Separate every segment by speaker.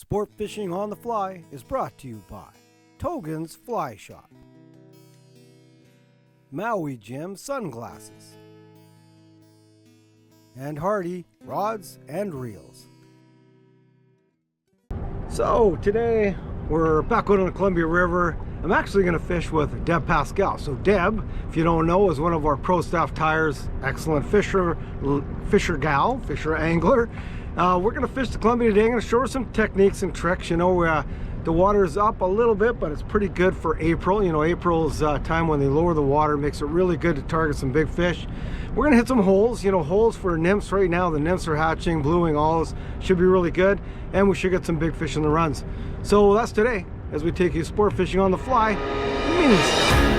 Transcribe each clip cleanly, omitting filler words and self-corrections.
Speaker 1: Sport Fishing on the Fly is brought to you by Togen's Fly Shop, Maui Jim Sunglasses, and Hardy Rods and Reels. So today we're back out on the Columbia River. I'm actually going to fish with Deb Paskall. So Deb, if you don't know, is one of our Pro Staff Tires excellent fisher angler. We're going to fish the Columbia today. I'm going to show her some techniques and tricks. You know, the water is up a little bit, but it's pretty good for April. You know, April's time when they lower the water makes it really good to target some big fish. We're going to hit some holes, you know, holes for nymphs right now. The nymphs are hatching, blueing, all this should be really good, and we should get some big fish in the runs. So that's today as we take you sport fishing on the fly mini style.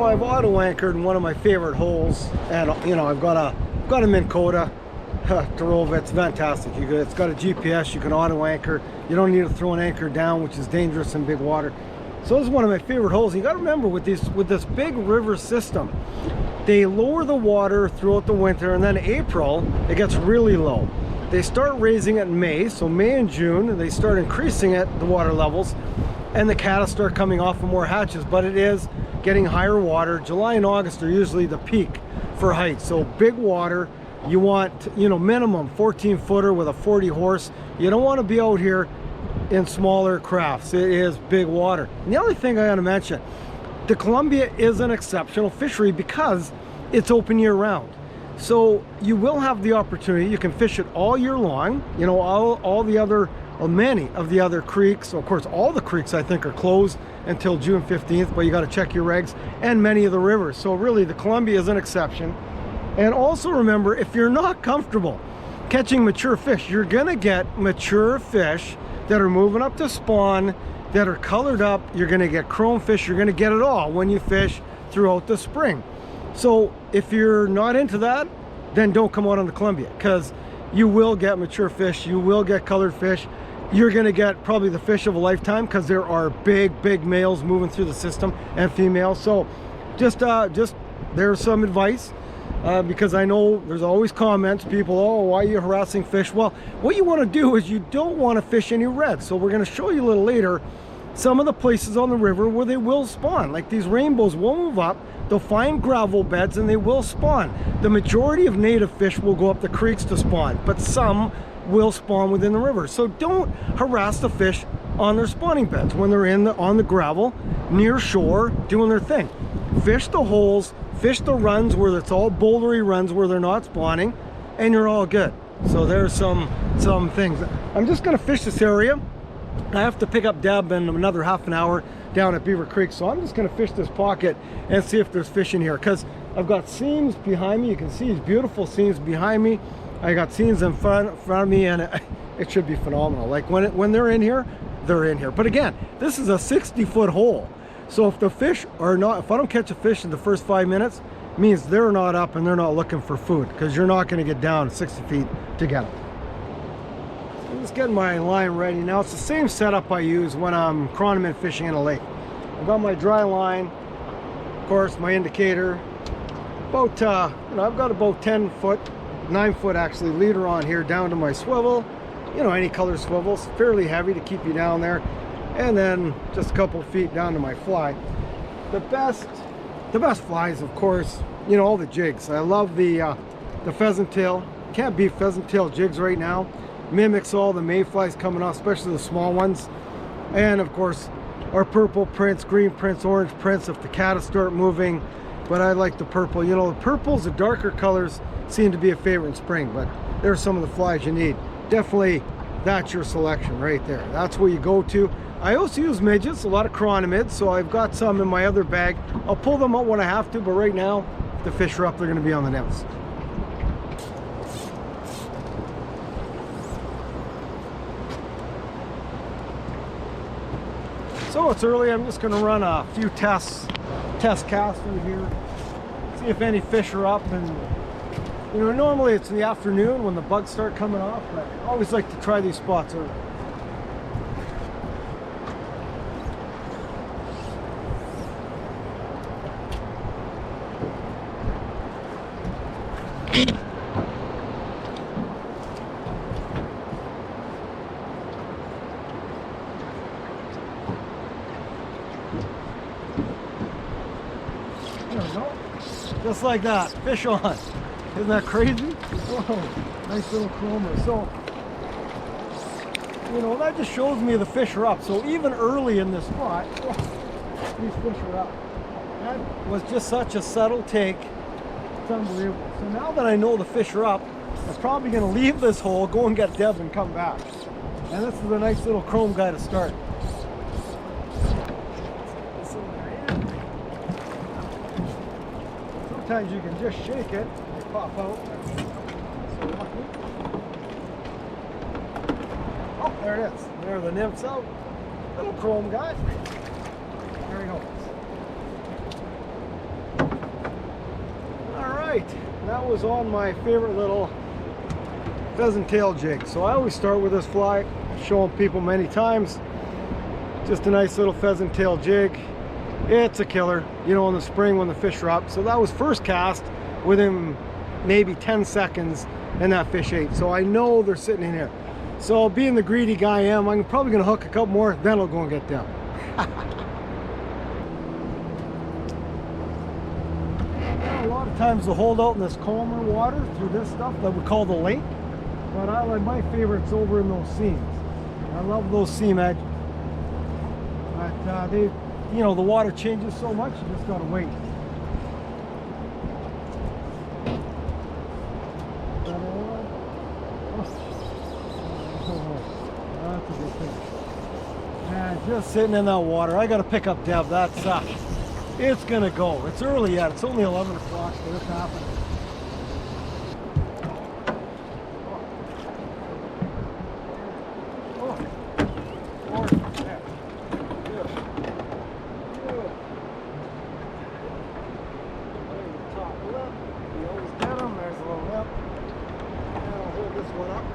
Speaker 1: I've auto anchored in one of my favorite holes, and you know, I've got a Minn Kota Tarova. It's fantastic. It's got a GPS. You can auto anchor. You don't need to throw an anchor down, which is dangerous in big water. So this is one of my favorite holes. You got to remember, with this big river system, they lower the water throughout the winter, and then April it gets really low. They start raising it in May, so May and June they start increasing it, the water levels, and the cattle start coming off of more hatches. But it is getting higher water. July and August are usually the peak for height. So big water, you want, you know, minimum 14-footer with a 40 horse. You don't want to be out here in smaller crafts. It is big water. And the other thing I want to mention, the Columbia is an exceptional fishery because it's open year round. So you will have the opportunity, you can fish it all year long. You know, all the other, well, many of the other creeks, of course all the creeks I think are closed until June 15th, but you got to check your regs, and many of the rivers. So really the Columbia is an exception. And also remember, if you're not comfortable catching mature fish, you're gonna get mature fish that are moving up to spawn, that are colored up. You're gonna get chrome fish. You're gonna get it all when you fish throughout the spring. So if you're not into that, then don't come out on the Columbia, because you will get mature fish, you will get colored fish. You're going to get probably the fish of a lifetime, because there are big males moving through the system and females. So just there's some advice, because I know there's always comments, people, oh, why are you harassing fish? Well, what you want to do is you don't want to fish any reds. So we're going to show you a little later some of the places on the river where they will spawn. Like these rainbows will move up, they'll find gravel beds, and they will spawn. The majority of native fish will go up the creeks to spawn, but some will spawn within the river. So don't harass the fish on their spawning beds when they're on the gravel near shore doing their thing. Fish the holes, fish the runs where it's all bouldery runs where they're not spawning, and you're all good. So there's some things. I'm just going to fish this area. I have to pick up Deb in another half an hour down at Beaver Creek, so I'm just going to fish this pocket and see if there's fish in here, because I've got seams behind me. You can see these beautiful seams behind me. I got seams in front of me, and it should be phenomenal. Like when they're in here, they're in here. But again, this is a 60-foot hole. So if the fish are not, if I don't catch a fish in the first 5 minutes, it means they're not up and they're not looking for food, because you're not going to get down 60 feet to get them. So I'm just getting my line ready now. It's the same setup I use when I'm chronoman fishing in a lake. I've got my dry line, of course, my indicator. About, you know, I've got about 10-foot, 9-foot actually leader on here down to my swivel. You know, any color swivels, fairly heavy to keep you down there. And then just a couple feet down to my fly. The best flies, of course, you know, all the jigs. I love the pheasant tail. can't beat pheasant tail jigs right now. Mimics all the mayflies coming off, especially the small ones. And of course, our purple prints, green prints, orange prints if the caddis start moving. But I like the purple. You know, the purples, the darker colors seem to be a favorite in spring, but there's some of the flies you need. Definitely, that's your selection right there. That's what you go to. I also use midgets, a lot of chironomids, so I've got some in my other bag. I'll pull them out when I have to, but right now, if the fish are up, they're going to be on the nymphs. So it's early. I'm just going to run a few test casts through here, see if any fish are up. And you know, normally it's in the afternoon when the bugs start coming off, but I always like to try these spots early. There we go. Just like that, fish on. Isn't that crazy? Whoa, nice little chromer. So, you know, that just shows me the fish are up. So even early in this spot, these fish are up. That was just such a subtle take. It's unbelievable. So now that I know the fish are up, I'm probably going to leave this hole, go and get Deb and come back. And this is a nice little chrome guy to start. Sometimes you can just shake it, they pop out. So lucky. Oh, there it is. There are the nymphs out. Little chrome guy. There he goes. Alright, that was on my favorite little pheasant tail jig. So I always start with this fly, showing people many times. Just a nice little pheasant tail jig. It's a killer, you know, in the spring when the fish are up. So that was first cast within maybe 10 seconds and that fish ate. So I know they're sitting in here. So being the greedy guy I am, I'm probably gonna hook a couple more, then I'll go and get them. A lot of times they'll hold out in this calmer water through this stuff that we call the lake. But I like my favorites over in those seams. I love those seam edges. But they, you know, the water changes so much, you just gotta wait. That's a good thing. Man, just sitting in that water. I gotta pick up Deb. That's it's gonna go. It's early yet. It's only 11 o'clock, but it's happening.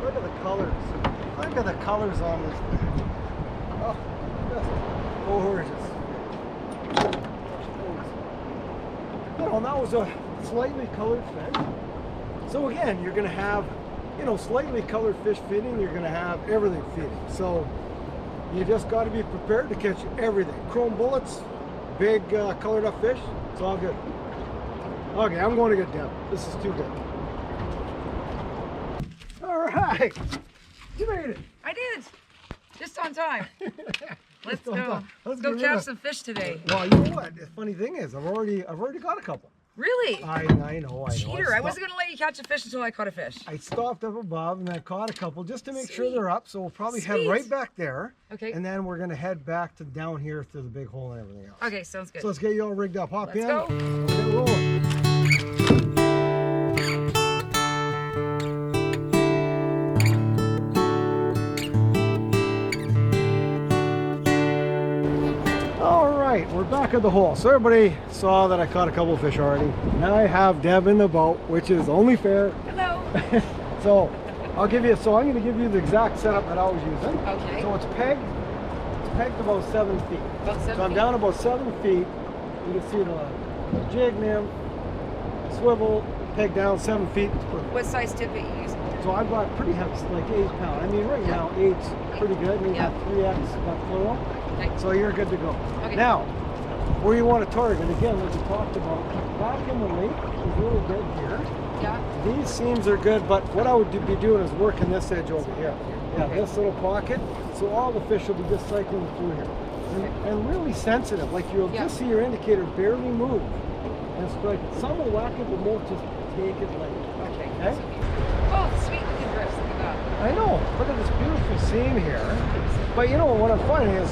Speaker 1: Look at the colors. Look at the colors on this thing. Oh, just gorgeous. Oh, and that was a slightly colored fish. So again, you're going to have, you know, slightly colored fish feeding. You're going to have everything feeding. So you just got to be prepared to catch everything. Chrome bullets, big colored up fish. It's all good. Okay, I'm going to get Deb. This is too good. Alright, you made it.
Speaker 2: I did, just on time. Let's go. Let's
Speaker 1: get
Speaker 2: go catch some fish today.
Speaker 1: Well, you know what? The funny thing is, I've already got a couple.
Speaker 2: Really?
Speaker 1: I know.
Speaker 2: Cheater! I wasn't gonna let you catch a fish until I caught a fish.
Speaker 1: I stopped up above and I caught a couple just to make sure they're up. So we'll probably head right back there.
Speaker 2: Okay.
Speaker 1: And then we're gonna head back to down here to the big hole and everything else.
Speaker 2: Okay, sounds good.
Speaker 1: So let's get you all rigged up. Hop in.
Speaker 2: Let's go.
Speaker 1: We'll get rolling. We're back at the hole. So everybody saw that I caught a couple of fish already. Now I have Deb in the boat, which is only fair.
Speaker 2: Hello.
Speaker 1: So I'm going to give you the exact setup that I was using.
Speaker 2: Okay.
Speaker 1: So it's pegged about 7 feet.
Speaker 2: About 7 feet.
Speaker 1: So I'm down about 7 feet. You can see the jig nymph, swivel, pegged down 7 feet.
Speaker 2: What size tip are you using?
Speaker 1: So I've got pretty heavy, like 8 pound. I mean, right now 8's pretty good. And you got 3X, got fluoro.
Speaker 2: Okay.
Speaker 1: So you're good to go.
Speaker 2: Okay.
Speaker 1: Now, where you want to target, again, like we talked about, back in the lake is really good here.
Speaker 2: Yeah.
Speaker 1: These seams are good, but what I would be doing is working this edge over here. Yeah,
Speaker 2: Okay.
Speaker 1: this little pocket. So all the fish will be just cycling through here. And really sensitive. Like you'll just see your indicator barely move and strike it. Some will whack it, but most just take it like
Speaker 2: Okay.
Speaker 1: okay?
Speaker 2: Oh, sweet looking drifts. Look at that.
Speaker 1: I know. Look at this beautiful seam here. But you know what I'm finding is,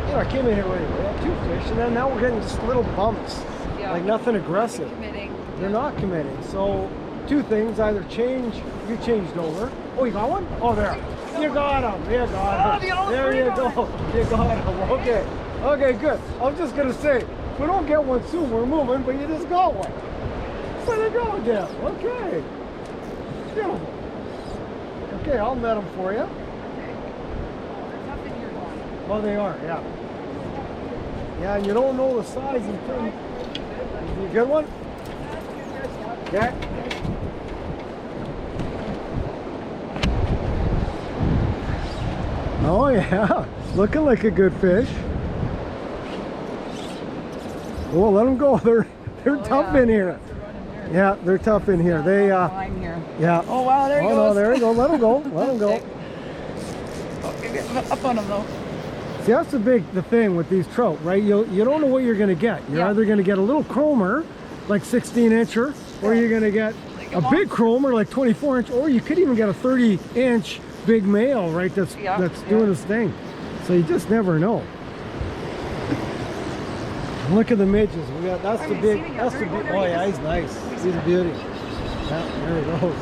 Speaker 1: you know, I came in here right away, I had 2 fish, and then now we're getting just little bumps.
Speaker 2: Yeah.
Speaker 1: Like nothing aggressive.
Speaker 2: Committing.
Speaker 1: They're not committing. So 2 things, either change, you changed over. Oh, you got one? Oh, there. You got him. You got him.
Speaker 2: Oh,
Speaker 1: There you go. You got him. Okay. Okay, good. I was just going to say, if we don't get one soon, we're moving, but you just got one. So there you go, Deb. Okay. Beautiful. Okay, I'll net them for you.
Speaker 2: Okay. There's nothing here going.
Speaker 1: Oh, they are, yeah. Yeah, and you don't know the size until you... You a good one? Okay. Oh yeah, looking like a good fish. Oh, let them go. They're tough in here. Yeah, they're tough in here. They
Speaker 2: Here.
Speaker 1: yeah.
Speaker 2: Oh wow, there he
Speaker 1: Oh
Speaker 2: goes.
Speaker 1: no, there you go. Let them go. Let them go.
Speaker 2: Okay, get up on him though.
Speaker 1: See, that's the thing with these trout, right? You don't know what you're going to get. You're either going to get a little chromer, like 16-incher, or you're going to get a big chromer, like 24-inch, or you could even get a 30-inch big male, right? That's doing his thing. So you just never know. Look at the midges. We got that's the big. That's the big. Oh yeah, he's nice. He's a beauty. Yeah, there he goes.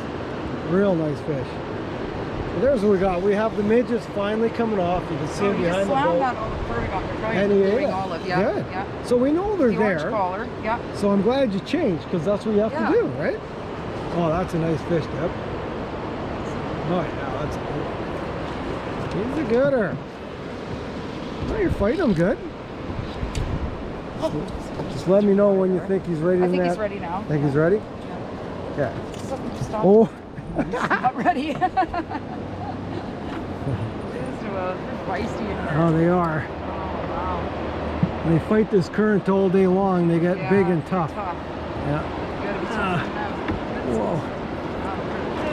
Speaker 1: Real nice fish. So there's what we got. We have the midges finally coming off. You can see them behind the boat.
Speaker 2: That olive Perdigon. They're probably
Speaker 1: And he ate
Speaker 2: doing
Speaker 1: it.
Speaker 2: olive.
Speaker 1: Good.
Speaker 2: Yeah.
Speaker 1: So we know they're
Speaker 2: The orange
Speaker 1: there.
Speaker 2: collar. Yeah.
Speaker 1: So I'm glad you changed because that's what you have to do, right? Oh, that's a nice fish, Deb. Oh yeah, that's a good. He's a gooder. Oh, you're fighting him good. Just let me know when you think he's ready.
Speaker 2: I think he's ready now.
Speaker 1: Think he's ready?
Speaker 2: Yeah.
Speaker 1: Yeah.
Speaker 2: Stop.
Speaker 1: Oh.
Speaker 2: Not ready. They're feisty in here.
Speaker 1: Oh, they are.
Speaker 2: Oh, wow.
Speaker 1: When they fight this current all day long, they get big and tough.
Speaker 2: Tough.
Speaker 1: Yeah.
Speaker 2: You gotta be tough.
Speaker 1: Whoa.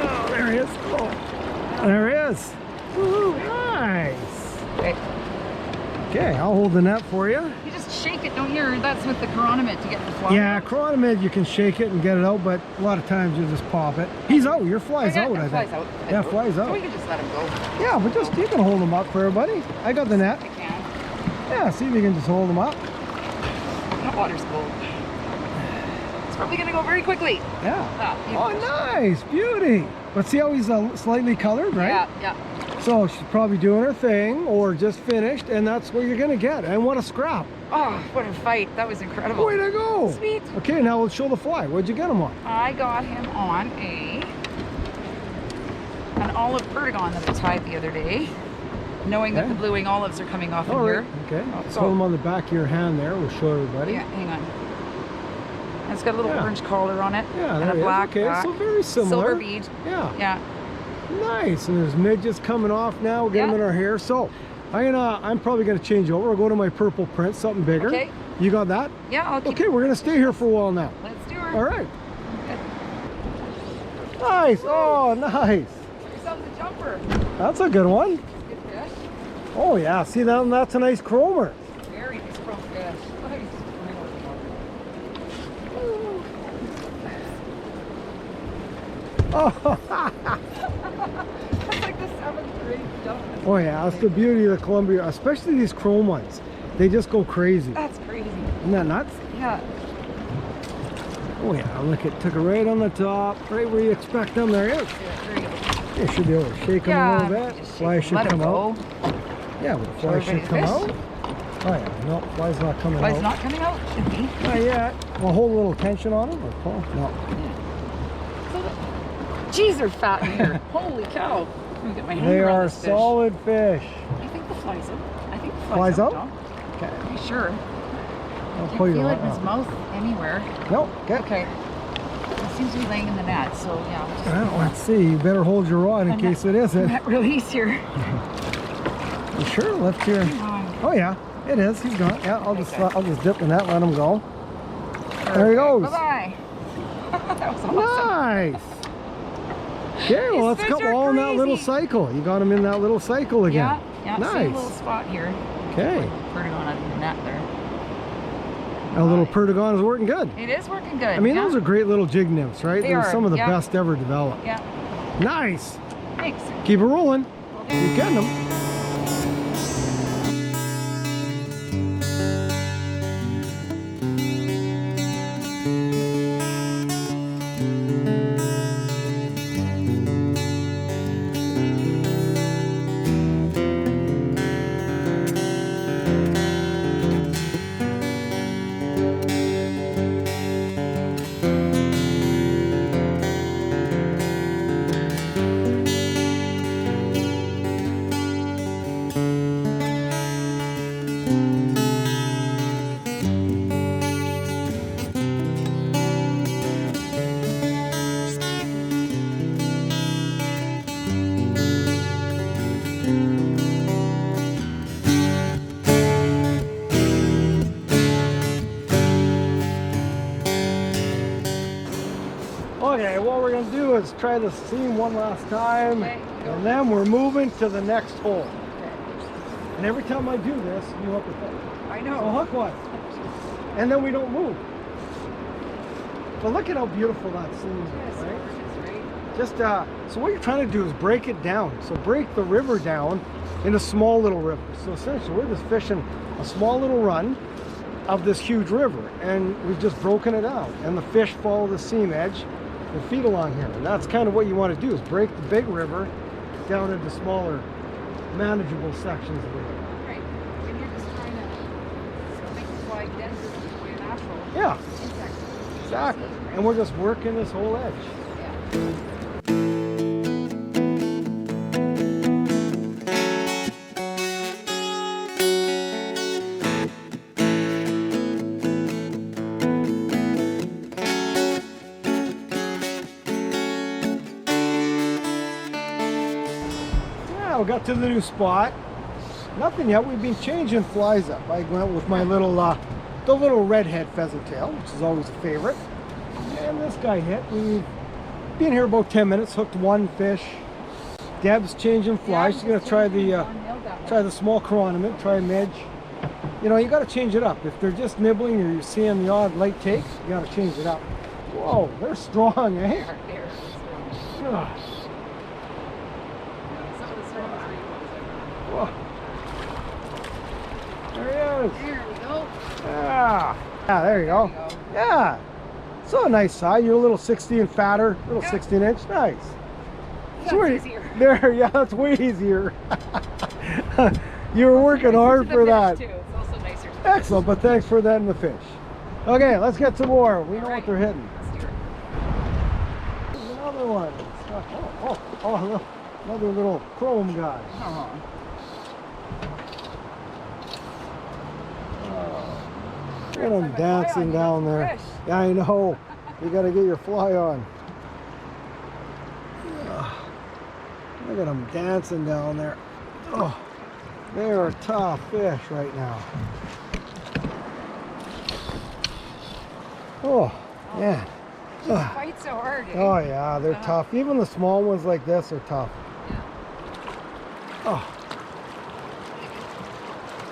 Speaker 1: Oh, there he is. Oh. There he is. Woo, nice.
Speaker 2: Okay.
Speaker 1: Okay, I'll hold the net for you.
Speaker 2: You just shake it, don't you? Or that's with the chronomid to get the fly.
Speaker 1: Yeah, chronomid, you can shake it and get it out, but a lot of times you just pop it. He's out. Your fly's out, I think.
Speaker 2: Fly's out.
Speaker 1: Yeah, fly's out.
Speaker 2: So we can just let him go.
Speaker 1: Yeah, but just you can hold them up for everybody. I got the net.
Speaker 2: I can.
Speaker 1: Yeah, see if you can just hold them up.
Speaker 2: The water's cold. It's probably gonna go very quickly.
Speaker 1: Yeah.
Speaker 2: Oh,
Speaker 1: nice, beauty. But see how he's slightly colored, right?
Speaker 2: Yeah, yeah.
Speaker 1: So she's probably doing her thing or just finished, and that's what you're gonna get. And what a scrap.
Speaker 2: Oh, what a fight. That was incredible.
Speaker 1: Way to go.
Speaker 2: Sweet.
Speaker 1: Okay, now let's show the fly. What'd you get him on?
Speaker 2: I got him on an olive Perdigon that I tied the other day, knowing that the blue wing olives are coming off in here.
Speaker 1: Okay, let's hold them on the back of your hand there. We'll show everybody.
Speaker 2: Yeah, hang on. And it's got a little orange collar on it.
Speaker 1: Yeah,
Speaker 2: and a black back.
Speaker 1: So very similar.
Speaker 2: Silver bead.
Speaker 1: Yeah.
Speaker 2: Yeah.
Speaker 1: Nice, and there's midges coming off now. We'll get them in our hair. So I'm probably gonna change over. I'll go to my purple print, something bigger.
Speaker 2: Okay.
Speaker 1: You got that?
Speaker 2: Yeah, I'll keep.
Speaker 1: Okay, we're gonna stay here for a while now.
Speaker 2: Let's do her.
Speaker 1: All right.
Speaker 2: Okay.
Speaker 1: Nice. Oh, nice.
Speaker 2: Yourself a jumper.
Speaker 1: That's a good one.
Speaker 2: Good fish.
Speaker 1: Oh yeah. See that? That's a nice chromer.
Speaker 2: Very nice chrome fish. Nice.
Speaker 1: Oh.
Speaker 2: That's like the 7th grade jump.
Speaker 1: Oh yeah, that's the beauty of the Columbia, especially these chrome ones. They just go crazy.
Speaker 2: That's crazy.
Speaker 1: Isn't that nuts?
Speaker 2: Yeah.
Speaker 1: Oh yeah, look, it took it right on the top, right where you expect them. There it is.
Speaker 2: Yeah, there you go.
Speaker 1: You should be able to shake them a little bit. Fly should come out. Yeah, but fly should come out. Oh yeah, no, fly's not coming out.
Speaker 2: Fly's not coming out? Should be.
Speaker 1: Not yet. Well, hold a little tension on them or pull? No.
Speaker 2: Jeez, they're fat in here. Holy cow. Let me get my hand
Speaker 1: They
Speaker 2: around
Speaker 1: are
Speaker 2: this fish.
Speaker 1: solid fish.
Speaker 2: I think the fly's out. I think the
Speaker 1: Fly's out?
Speaker 2: John.
Speaker 1: Okay.
Speaker 2: Pretty sure.
Speaker 1: I'll
Speaker 2: I
Speaker 1: pull you
Speaker 2: feel like
Speaker 1: out.
Speaker 2: his mouth anywhere.
Speaker 1: No, okay.
Speaker 2: Okay. It seems to be laying in the net, so yeah. I'll just
Speaker 1: Well, let's see. You better hold your rod in case it isn't.
Speaker 2: net release here.
Speaker 1: You sure? Lift your. Oh yeah, it is. He's gone. Yeah, I'll just dip in that. Let him go. There he goes.
Speaker 2: Bye bye. That was awesome.
Speaker 1: Nice. Okay, well, let's
Speaker 2: These
Speaker 1: go
Speaker 2: fish are
Speaker 1: all in that little
Speaker 2: crazy.
Speaker 1: cycle. You got them in that little cycle again.
Speaker 2: Yeah, yeah. See a
Speaker 1: Nice.
Speaker 2: little spot here.
Speaker 1: Okay.
Speaker 2: Perdigon under the net there.
Speaker 1: That little Perdigon is working good.
Speaker 2: It is working good.
Speaker 1: I mean,
Speaker 2: yeah.
Speaker 1: those are great little jig nymphs, right?
Speaker 2: They
Speaker 1: They're
Speaker 2: are,
Speaker 1: some of the
Speaker 2: yeah.
Speaker 1: best ever developed.
Speaker 2: Yeah.
Speaker 1: Nice.
Speaker 2: Thanks.
Speaker 1: Keep it rolling. Keep getting them. Okay, what we're going to do is try the seam one last time,
Speaker 2: Okay, go.
Speaker 1: and then we're moving to the next hole. And every time I do this, you hook a hook.
Speaker 2: I
Speaker 1: So
Speaker 2: know.
Speaker 1: hook one. And then we don't move. But look at how beautiful that seam is, right? Just, so what you're trying to do is break it down. So break the river down into small little rivers. So essentially, we're just fishing a small little run of this huge river, and we've just broken it out. And the fish follow the seam edge and feed along here. And that's kind of what you want to do, is break the big river down into smaller, manageable sections of the river.
Speaker 2: Right. When you're just trying to make the fly denser for your natural
Speaker 1: Yeah,
Speaker 2: insect.
Speaker 1: exactly. And we're just working this whole edge.
Speaker 2: Yeah.
Speaker 1: Yeah, we got to the new spot. Nothing yet. We've been changing flies up. I went with my little, the little redhead pheasant tail, which is always a favorite. And this guy hit. We've been here about 10 minutes, hooked one fish. Deb's changing flies. She's gonna try the small chironomid, try a midge. You know, you gotta change it up. If they're just nibbling or you're seeing the odd light take, you gotta change it up. Whoa, they're strong, eh? Ugh. Whoa. There he is.
Speaker 2: There we go.
Speaker 1: Yeah. Yeah, there you go. Yeah. So a nice size. You're a little 16 fatter, little 16-inch. Nice.
Speaker 2: That's easier.
Speaker 1: There, yeah, that's way easier. You were working hard for that.
Speaker 2: Too. It's also nicer to
Speaker 1: Excellent, but thanks for that and the fish. Okay, let's get some more. We know what they're hitting.
Speaker 2: Let's do it.
Speaker 1: There's another one. Oh, another little chrome guy.
Speaker 2: Oh.
Speaker 1: Look at him dancing down there.
Speaker 2: Fresh.
Speaker 1: Yeah, I know. You got to get your fly on. Look at them dancing down there. Oh, they are tough fish right now. Oh, yeah.
Speaker 2: Just fight so hard. Eh?
Speaker 1: Oh, yeah, they're tough. Even the small ones like this are tough. Oh.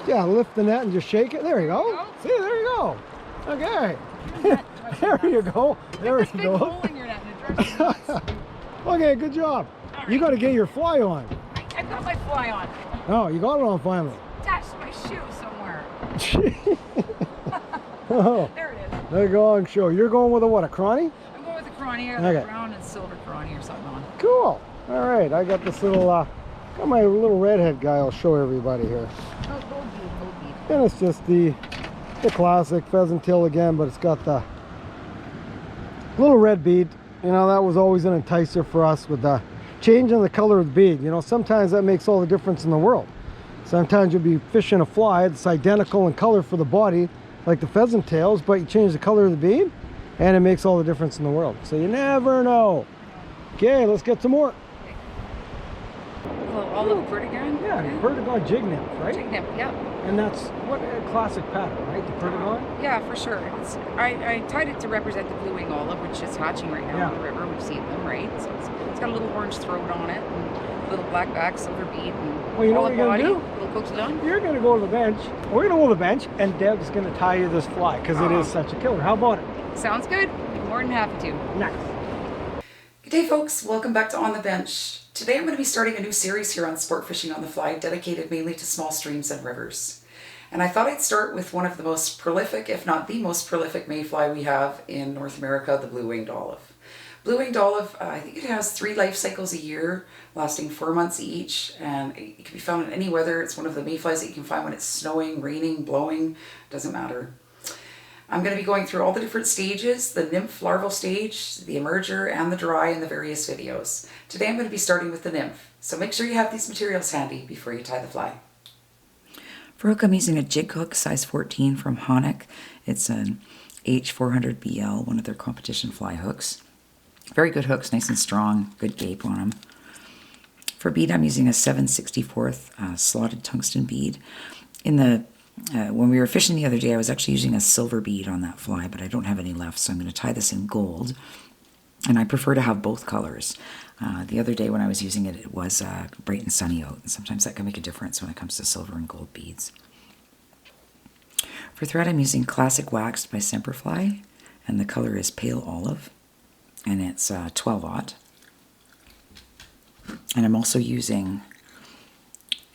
Speaker 1: Yeah, lift the net and just shake it. There you go. See, there you go. Okay. There you go. There you
Speaker 2: Big
Speaker 1: go.
Speaker 2: hole in your net and it drives you nuts.
Speaker 1: Okay, good job. You got to get your fly on.
Speaker 2: I've got my fly on.
Speaker 1: Oh, you got it on finally.
Speaker 2: Attached to my shoe somewhere.
Speaker 1: Oh,
Speaker 2: There it is.
Speaker 1: there you go on show. You're going with a what, a crawny?
Speaker 2: I'm going with the crawny. I got
Speaker 1: Okay.
Speaker 2: the brown and silver crawny or something on.
Speaker 1: Cool. All right, I got this little, got my little redhead guy. I'll show everybody here.
Speaker 2: Oh, gold bead, gold bead.
Speaker 1: And it's just the classic pheasant tail again, but it's got the little red bead. You know, that was always an enticer for us with the changing the color of the bead. You know, sometimes that makes all the difference in the world. Sometimes you'll be fishing a fly that's identical in color for the body, like the pheasant tails, but you change the color of the bead, and it makes all the difference in the world. So you never know. Okay, let's get some more.
Speaker 2: Olive Perdigon?
Speaker 1: Yeah, Perdigon Jig Nymph, right?
Speaker 2: Jig Nymph, yeah.
Speaker 1: And that's what a classic pattern, right? The Perdigon?
Speaker 2: Yeah, for sure. I tied it to represent the blue wing olive, which is hatching right now on the river. We've seen them, right? So it's got a little orange throat on it, and a little black back, silver bead, and
Speaker 1: well, you know
Speaker 2: olive
Speaker 1: what you're
Speaker 2: body,
Speaker 1: gonna do?
Speaker 2: a little coated on.
Speaker 1: You're gonna go to the bench. We're gonna go to the bench, and Deb's gonna tie you this fly because it is such a killer. How about it?
Speaker 2: Sounds good. More than happy to.
Speaker 1: Next.
Speaker 2: Good day, folks. Welcome back to On the Bench. Today I'm going to be starting a new series here on Sport Fishing on the Fly, dedicated mainly to small streams and rivers. And I thought I'd start with one of the most prolific, if not the most prolific mayfly we have in North America, the blue-winged olive. Blue-winged olive, I think it has 3 life cycles a year, lasting 4 months each, and it can be found in any weather. It's one of the mayflies that you can find when it's snowing, raining, blowing, doesn't matter. I'm going to be going through all the different stages, the nymph larval stage, the emerger, and the dry in the various videos. Today I'm going to be starting with the nymph, so make sure you have these materials handy before you tie the fly. For hook, I'm using a jig hook size 14 from Honeck. It's an H400BL, one of their competition fly hooks. Very good hooks, nice and strong, good gape on them. For bead, I'm using a 7/64 slotted tungsten bead. When we were fishing the other day, I was actually using a silver bead on that fly, but I don't have any left, so I'm going to tie this in gold. And I prefer to have both colors. The other day when I was using it, it was bright and sunny out, and sometimes that can make a difference when it comes to silver and gold beads. For thread, I'm using Classic Waxed by Semperfli, and the color is Pale Olive, and it's 12/0. And I'm also using,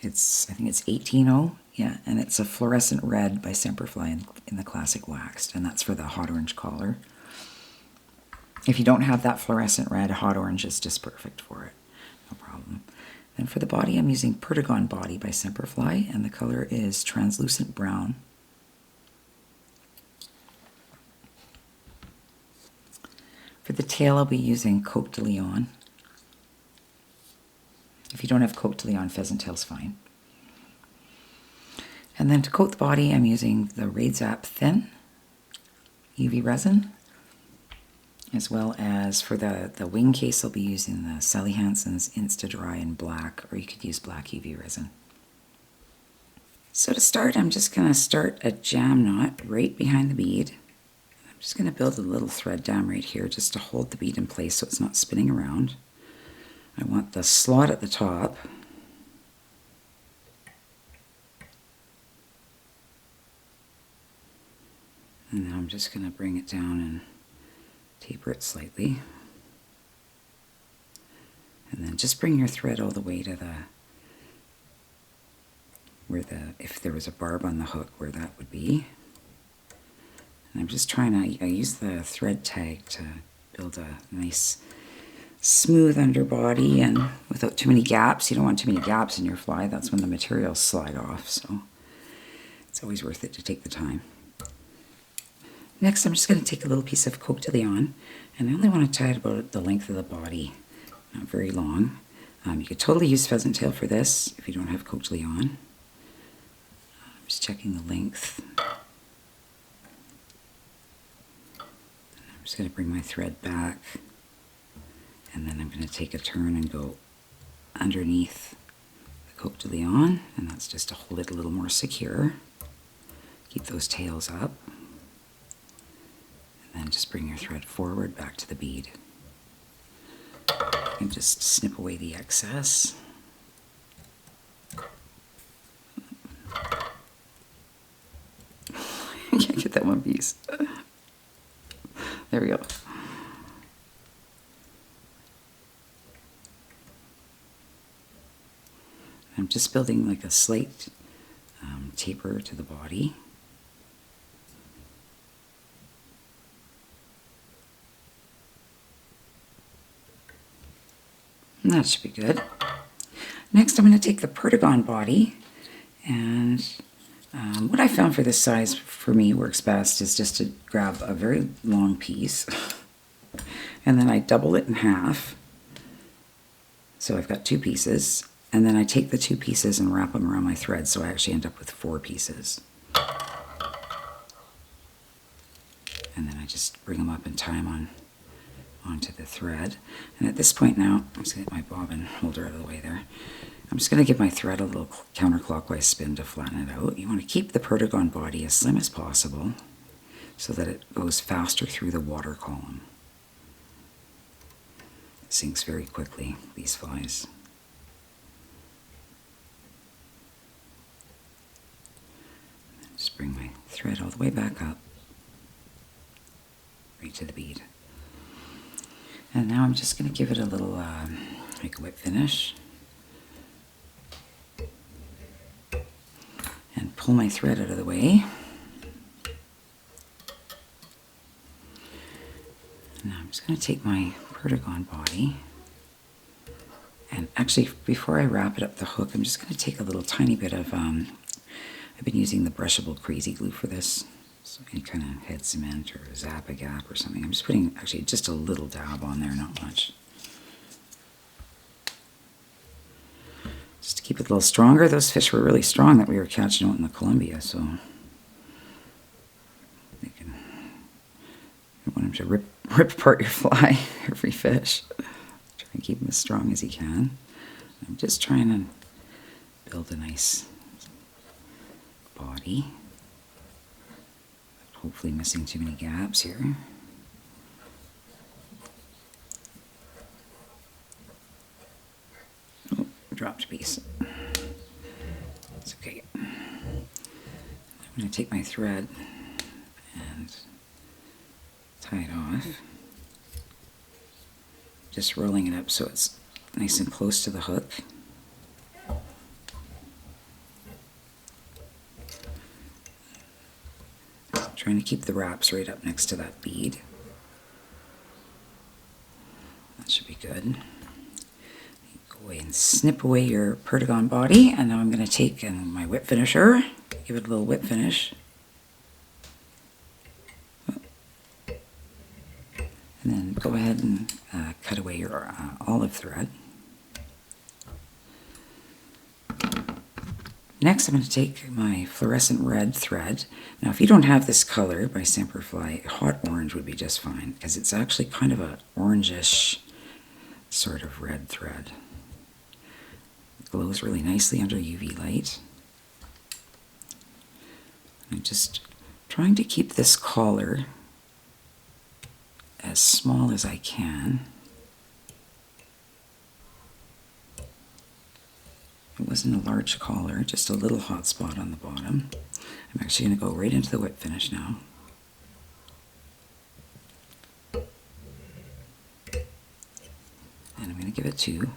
Speaker 2: I think it's 18/0. Yeah, and it's a Fluorescent Red by Semperfli in the Classic Waxed, and that's for the hot orange collar. If you don't have that fluorescent red, hot orange is just perfect for it. No problem. And for the body, I'm using Perdigon Body by Semperfli, and the color is Translucent Brown. For the tail, I'll be using Coq de Leon. If you don't have Coq de Leon, pheasant tail's fine. And then to coat the body, I'm using the Raidzap Thin UV resin, as well as for the wing case, I'll be using the Sally Hansen's Insta Dry in black, or you could use black UV resin. So to start, I'm just going to start a jam knot right behind the bead. I'm just going to build a little thread dam right here just to hold the bead in place so it's not spinning around. I want the slot at the top. And then I'm just going to bring it down and taper it slightly. And then just bring your thread all the way to if there was a barb on the hook, where that would be. And I'm just trying to, I use the thread tag to build a nice smooth underbody and without too many gaps. You don't want too many gaps in your fly. That's when the materials slide off. So it's always worth it to take the time. Next, I'm just going to take a little piece of Coq de Leon, and I only want to tie it about the length of the body, not very long. You could totally use pheasant tail for this if you don't have Coq de Leon. I'm just checking the length. I'm just going to bring my thread back, and then I'm going to take a turn and go underneath the Coq de Leon, and that's just to hold it a little more secure. Keep those tails up. And just bring your thread forward back to the bead. And just snip away the excess. I can't get that one piece. There we go. I'm just building like a slight taper to the body. And that should be good. Next, I'm going to take the Perdigon body, and what I found for this size for me works best is just to grab a very long piece, and then I double it in half. So I've got 2 pieces, and then I take the 2 pieces and wrap them around my thread, so I actually end up with 4 pieces. And then I just bring them up and tie them onto the thread. And at this point now, I'm just going to get my bobbin holder out of the way there. I'm just going to give my thread a little counterclockwise spin to flatten it out. You want to keep the Perdigon body as slim as possible so that it goes faster through the water column. It sinks very quickly, these flies. Just bring my thread all the way back up, right to the bead. And now I'm just going to give it a little like a whip finish. And pull my thread out of the way. Now I'm just going to take my Perdigon body, and actually before I wrap it up the hook, I'm just going to take a little tiny bit of, I've been using the brushable crazy glue for this, so any kind of head cement or Zap-A-Gap or something. I'm just putting actually just a little dab on there, not much. Just to keep it a little stronger. Those fish were really strong that we were catching out in the Columbia, so they can, you want them to rip apart your fly, every fish. Try and keep them as strong as you can. I'm just trying to build a nice body. Hopefully missing too many gaps here. Oh, dropped a piece. It's okay. I'm going to take my thread and tie it off. Just rolling it up so it's nice and close to the hook. Trying to keep the wraps right up next to that bead. That should be good. Go away and snip away your Perdigon body, and now I'm going to take my whip finisher, give it a little whip finish. And then go ahead and cut away your olive thread. Next, I'm going to take my fluorescent red thread. Now, if you don't have this color by Semperfli, hot orange would be just fine, because it's actually kind of a orangish sort of red thread. It glows really nicely under UV light. I'm just trying to keep this collar as small as I can. It wasn't a large collar, just a little hot spot on the bottom. I'm actually going to go right into the whip finish now. And I'm going to give it 2.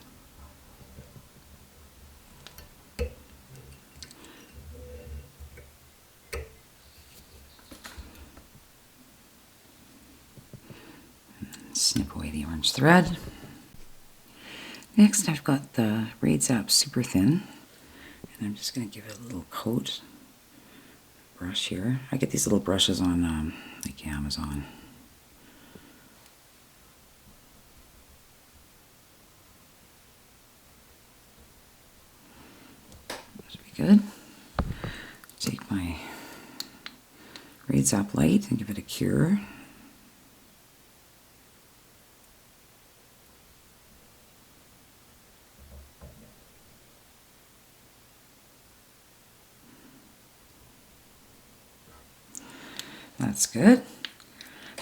Speaker 2: Snip away the orange thread. Next, I've got the Raid Zap Super Thin, and I'm just going to give it a little coat brush here. I get these little brushes on like Amazon. That should be good. Take my Raid Zap Light and give it a cure. That's good.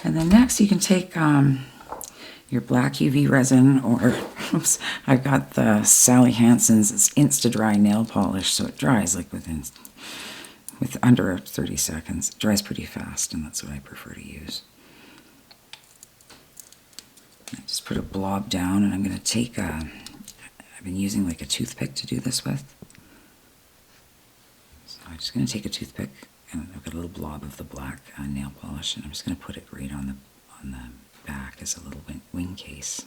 Speaker 2: And then next you can take your black UV resin, or oops, I've got the Sally Hansen's, it's Insta-Dry nail polish, so it dries like with under 30 seconds. It dries pretty fast, and that's what I prefer to use. I just put a blob down, and I'm going to take I've been using like a toothpick to do this with. So I'm just going to take a toothpick, and I've got a little blob of the black nail polish, and I'm just going to put it right on the back as a little wing case.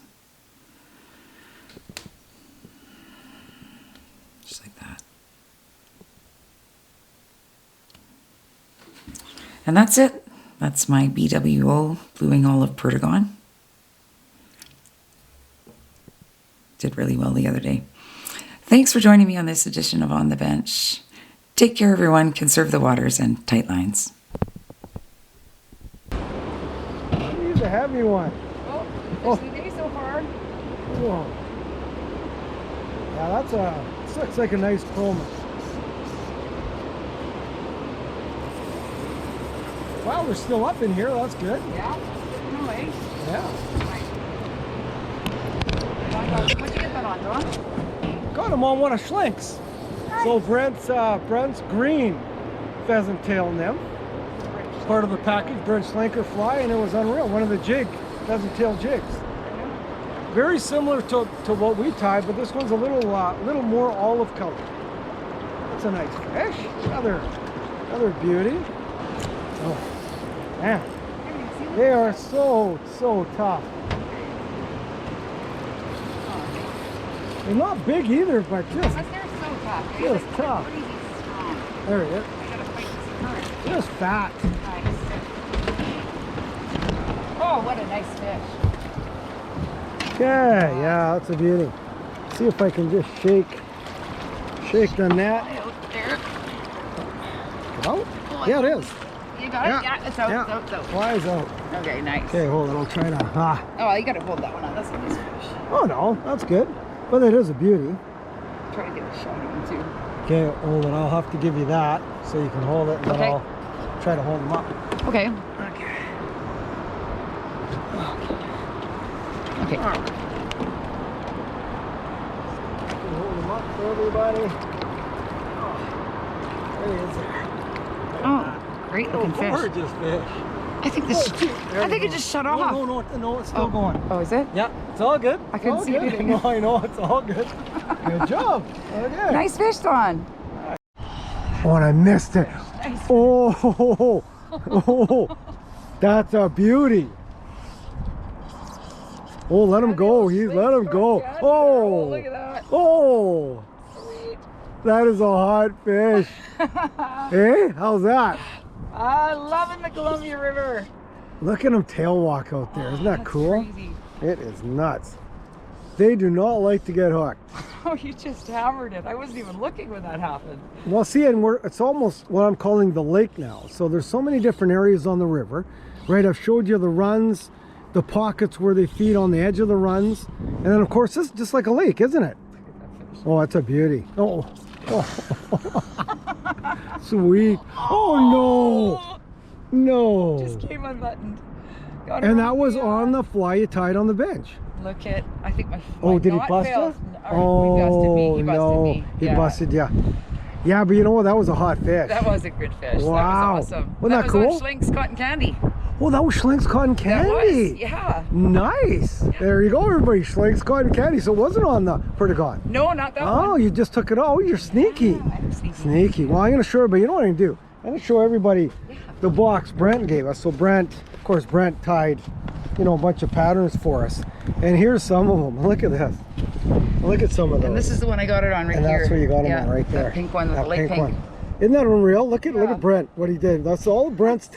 Speaker 2: Just like that. And that's it. That's my BWO Blue Wing Olive Perdigon. Did really well the other day. Thanks for joining me on this edition of On the Bench. Take care, everyone. Conserve the waters and tight lines.
Speaker 1: He's a heavy one.
Speaker 3: Oh, there's the day so far.
Speaker 1: Whoa. Yeah, that's a looks like a nice chroma. Wow, they're still up in here. That's good.
Speaker 2: Yeah. No way.
Speaker 1: Yeah.
Speaker 2: What'd you get that on, Ron?
Speaker 1: Got him on one of Schlink's.
Speaker 2: Nice.
Speaker 1: So Brent's green pheasant tail nymph. Part of the package, Brent Schlenker fly, and it was unreal. One of the pheasant tail jigs. Very similar to what we tied, but this one's a little more olive color. That's a nice fish. Another beauty. Oh, man. They are so tough. They're not big either, but just
Speaker 2: They're so tough.
Speaker 1: Just tough.
Speaker 2: Crazy strong.
Speaker 1: there it is.
Speaker 2: I gotta fight this current.
Speaker 1: Just fat.
Speaker 2: Nice. Oh, what a nice fish.
Speaker 1: Okay, yeah, that's a beauty. See if I can just shake the net.
Speaker 2: Out there.
Speaker 1: Oh, yeah, it is.
Speaker 2: You got it? Yeah, it's out,
Speaker 1: yeah.
Speaker 2: it's out, it's out.
Speaker 1: Flies out.
Speaker 2: Okay, nice.
Speaker 1: Okay, hold on. I'll try to.
Speaker 2: Oh, you gotta hold that one on. That's a nice fish.
Speaker 1: Oh no, that's good. But it is a beauty.
Speaker 2: Try to get a shot of him too.
Speaker 1: Okay, hold it. I'll have to give you that so you can hold it, and then
Speaker 2: Okay.
Speaker 1: I'll try to hold them up.
Speaker 2: Okay.
Speaker 1: Okay.
Speaker 2: Okay.
Speaker 1: All right. Hold them up for everybody. Oh, there he is.
Speaker 2: Oh, great looking fish.
Speaker 1: Gorgeous fish.
Speaker 2: I think this. I think it just shut off.
Speaker 1: No, it's still going.
Speaker 2: Oh, is it?
Speaker 1: Yeah, it's all good.
Speaker 2: I couldn't
Speaker 1: All
Speaker 2: see
Speaker 1: good.
Speaker 2: anything.
Speaker 1: No, I know, it's all good. Good job. Okay.
Speaker 2: Nice fish, Don.
Speaker 1: Oh, and I missed it.
Speaker 2: Nice.
Speaker 1: Oh, that's a beauty. Oh, let him go. Let him go.
Speaker 2: Oh, look
Speaker 1: Oh,
Speaker 2: at that.
Speaker 1: oh,
Speaker 2: Sweet.
Speaker 1: that is a hot fish. Hey, how's that?
Speaker 2: Loving the Columbia River.
Speaker 1: Look at him tail walk out there. Isn't that
Speaker 2: That's
Speaker 1: cool?
Speaker 2: Crazy.
Speaker 1: It is nuts. They do not like to get hooked.
Speaker 2: Oh, you just hammered it. I wasn't even looking when that happened.
Speaker 1: Well, see, and it's almost what I'm calling the lake now. So there's so many different areas on the river, right? I've showed you the runs, the pockets where they feed on the edge of the runs. And then, of course, this is just like a lake, isn't it? Oh, that's a beauty. Oh. Sweet. Oh, no.
Speaker 2: Just came unbuttoned.
Speaker 1: And that was on the fly you tied on the bench.
Speaker 2: Look at, I think my
Speaker 1: Oh, did he
Speaker 2: knot
Speaker 1: bust
Speaker 2: failed.
Speaker 1: you?
Speaker 2: Or he busted me. He busted
Speaker 1: no.
Speaker 2: me.
Speaker 1: He
Speaker 2: Yeah.
Speaker 1: busted you. Yeah, but you know what? That was a hot fish.
Speaker 2: That was a good fish.
Speaker 1: Wow.
Speaker 2: That was awesome.
Speaker 1: Wasn't that
Speaker 2: was
Speaker 1: cool?
Speaker 2: on Schlink's cotton candy.
Speaker 1: Oh, that was Schlink's cotton candy.
Speaker 2: That was, yeah.
Speaker 1: Nice. There you go, everybody. Schlink's cotton candy. So it wasn't on the Perdigon.
Speaker 2: No, not that one.
Speaker 1: Oh, you just took it. Oh, you're sneaky.
Speaker 2: Yeah, I'm sneaky.
Speaker 1: Sneaky. Well, I'm going to show everybody. You know what I'm going to do? I'm going to show everybody the box Brent gave us. So Brent, of course, Brent tied, you know, a bunch of patterns for us. And here's some of them. Look at this. Look at some of those.
Speaker 2: And this is the one I got it on right
Speaker 1: And
Speaker 2: here.
Speaker 1: that's where you got them
Speaker 2: Yeah,
Speaker 1: on right there.
Speaker 2: That pink one with
Speaker 1: That
Speaker 2: the light pink.
Speaker 1: one. Isn't that unreal? Look
Speaker 2: Yeah.
Speaker 1: at Brent, what he did. That's all Brent's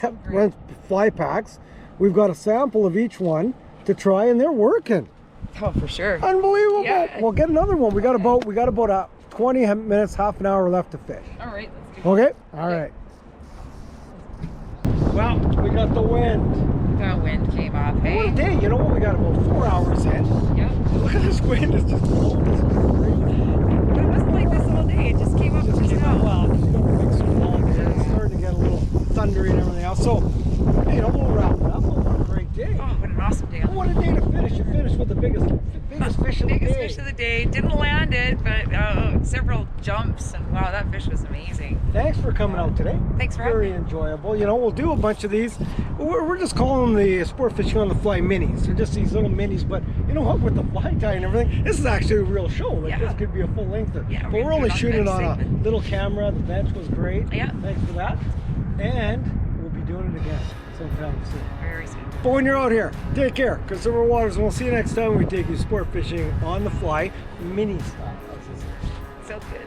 Speaker 1: fly packs. We've got a sample of each one to try, and they're working.
Speaker 2: Oh, for sure.
Speaker 1: Unbelievable.
Speaker 2: Yeah.
Speaker 1: We'll get another one. We got about 20 minutes, half an hour left to fish.
Speaker 2: All right, let's do
Speaker 1: Okay? All right. Well, we got the wind.
Speaker 2: it. The wind came up,
Speaker 1: What a
Speaker 2: hey?
Speaker 1: day. You know what? We got about 4 hours in.
Speaker 2: Yeah.
Speaker 1: Look at this wind. It's just blowing. This is crazy.
Speaker 2: But it wasn't like this all day. It just came up
Speaker 1: Just
Speaker 2: just
Speaker 1: came
Speaker 2: now.
Speaker 1: out. Well, it's gonna make some long here. It's starting to get a little thundery and everything else. So, hey, we'll wrap it up. What a great day.
Speaker 2: Oh, what an awesome day.
Speaker 1: What a day to finish. You finished with the biggest fish of the
Speaker 2: Biggest
Speaker 1: day.
Speaker 2: fish of the day. Didn't land it, but several jumps, and wow, that fish was amazing.
Speaker 1: Thanks for coming out today.
Speaker 2: Thanks for
Speaker 1: Very
Speaker 2: having me.
Speaker 1: enjoyable. You know, we'll do a bunch of these. We're just calling them the Sport Fishing on the Fly minis. They're just these little minis, but you know what? With the fly tie and everything, this is actually a real show. Like
Speaker 2: Yeah.
Speaker 1: this could be a full length.
Speaker 2: Yeah,
Speaker 1: But
Speaker 2: we're
Speaker 1: we're
Speaker 2: gonna
Speaker 1: only
Speaker 2: do it on
Speaker 1: shooting
Speaker 2: bench
Speaker 1: on a
Speaker 2: segment.
Speaker 1: little camera. The bench was great.
Speaker 2: Yeah.
Speaker 1: Thanks for that. And we'll be doing it again sometime soon.
Speaker 2: Very soon.
Speaker 1: But when you're out here, take care. Conserve our waters, and we'll see you next time we take you sport fishing on the fly, mini style.
Speaker 2: Sounds good.